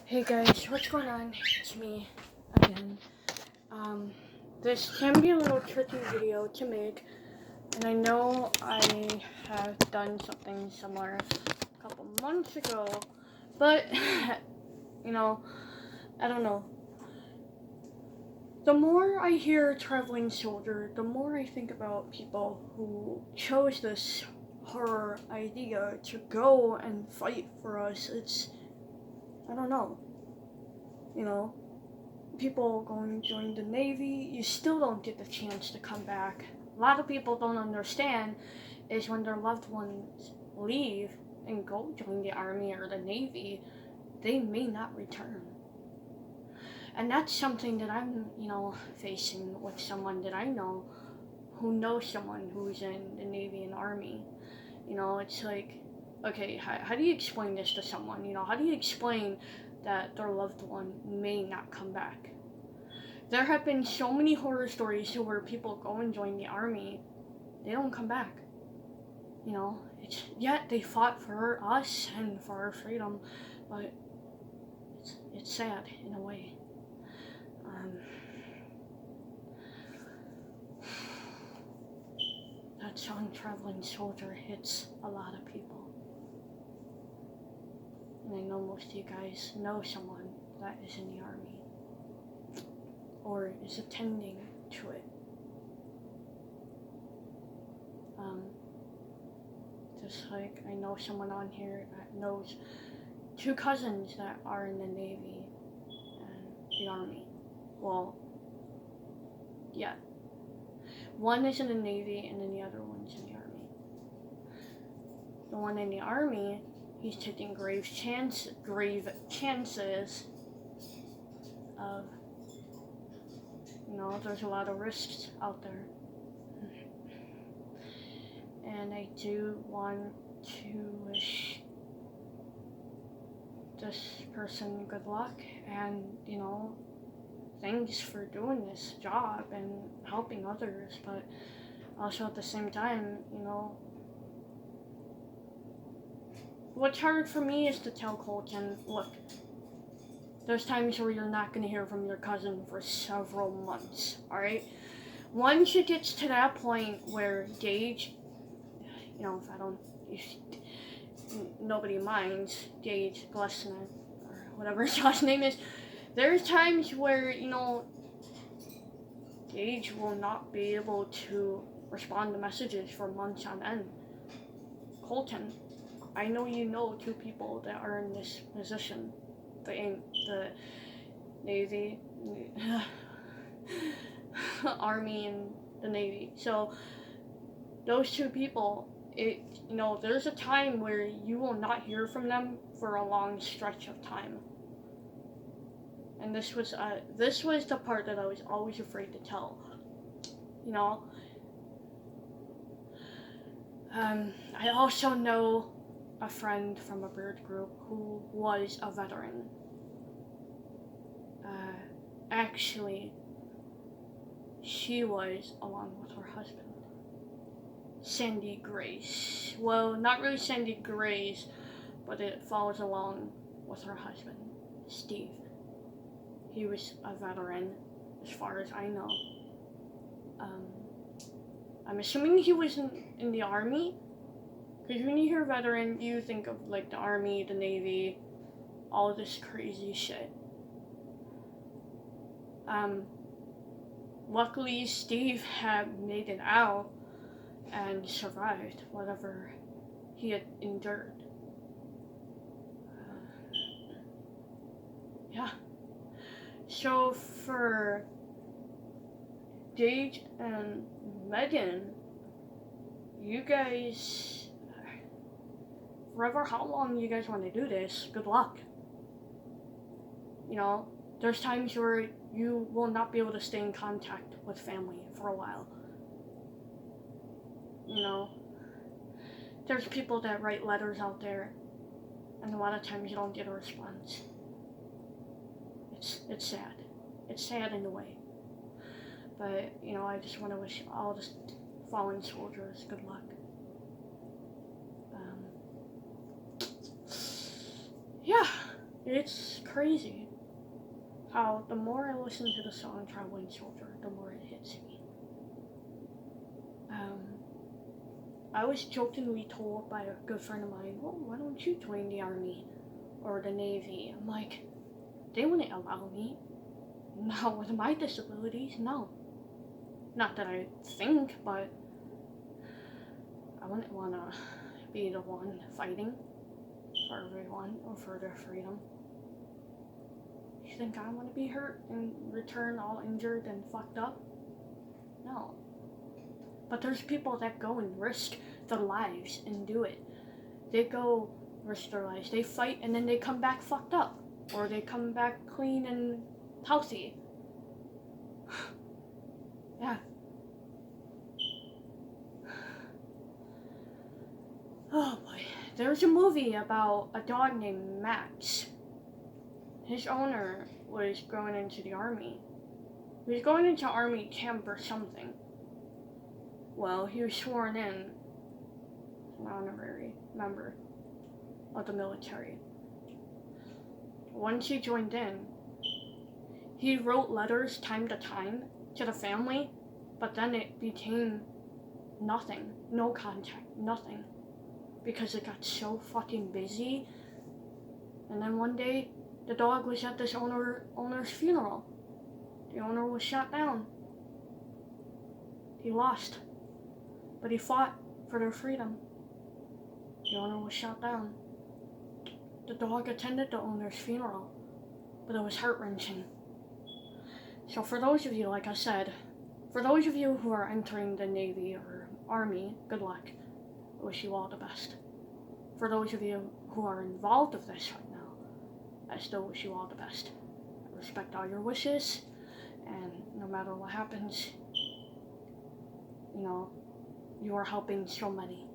Hey guys, what's going on? It's me again. This can be a little tricky video to make, and I know I have done something similar a couple months ago, but I don't know. The more I hear traveling soldier, the more I think about people who chose this horror idea to go and fight for us. I don't know. People going to join the Navy, you still don't get the chance to come back. A lot of people don't understand is when their loved ones leave and go join the Army or the Navy, they may not return. And that's something that I'm, facing with someone that I know who knows someone who's in the Navy and Army. It's like, okay, how do you explain this to someone? How do you explain that their loved one may not come back? There have been so many horror stories where people go and join the Army, they don't come back. Yet they fought for us and for our freedom, but it's sad in a way. That song Traveling Soldier hits a lot of people. And I know most of you guys know someone that is in the Army or is attending to it. Just like I know someone on here that knows two cousins that are in the Navy and the Army. Well, yeah. One is in the Navy and then the other one's in the Army. The one in the Army, he's taking grave chances of, there's a lot of risks out there. And I do want to wish this person good luck and, thanks for doing this job and helping others, but also at the same time, what's hard for me is to tell Colton, look, there's times where you're not going to hear from your cousin for several months, alright? Once it gets to that point where Gage, if nobody minds, Gage Glessner, or whatever his last name is, there's times where, Gage will not be able to respond to messages for months on end. Colton, I know you know two people that are in this position. The Navy, Army, and the Navy. So those two people, there's a time where you will not hear from them for a long stretch of time. And this was the part that I was always afraid to tell. I also know a friend from a bird group who was a veteran. Actually, she was along with her husband, Sandy Grace. Well, not really Sandy Grace, but it follows along with her husband, Steve. He was a veteran, as far as I know. I'm assuming he was in the Army, because when you hear veteran, you think of like the Army, the Navy, all this crazy shit. Luckily, Steve had made it out and survived whatever he had endured. Yeah. So for Gage and Megan, you guys, forever how long you guys want to do this, good luck. There's times where you will not be able to stay in contact with family for a while. There's people that write letters out there, and a lot of times you don't get a response. It's sad. It's sad in a way. But, I just want to wish all the fallen soldiers good luck. Yeah. It's crazy how the more I listen to the song Traveling Soldier, the more it hits me. I was jokingly told by a good friend of mine, well, why don't you join the Army or the Navy? I'm like, they wouldn't allow me. Now, with my disabilities, no. Not that I think, but I wouldn't want to be the one fighting for everyone or for their freedom. You think I want to be hurt and return all injured and fucked up? No. But there's people that go and risk their lives and do it. They go risk their lives. They fight and then they come back fucked up. Or they come back clean and healthy. Yeah. Oh boy. There's a movie about a dog named Max. His owner was going into the army. He was going into army camp or something. Well, he was sworn in as an honorary member of the military. Once he joined in, he wrote letters time to time to the family, but then it became nothing. No contact, nothing. Because it got so fucking busy. And then one day, the dog was at this owner's funeral. The owner was shot down. He lost. But he fought for their freedom. The owner was shot down. The dog attended the owner's funeral, but it was heart-wrenching. So for those of you, like I said, for those of you who are entering the Navy or Army, good luck. I wish you all the best. For those of you who are involved with this right now, I still wish you all the best. I respect all your wishes, and no matter what happens, you are helping so many.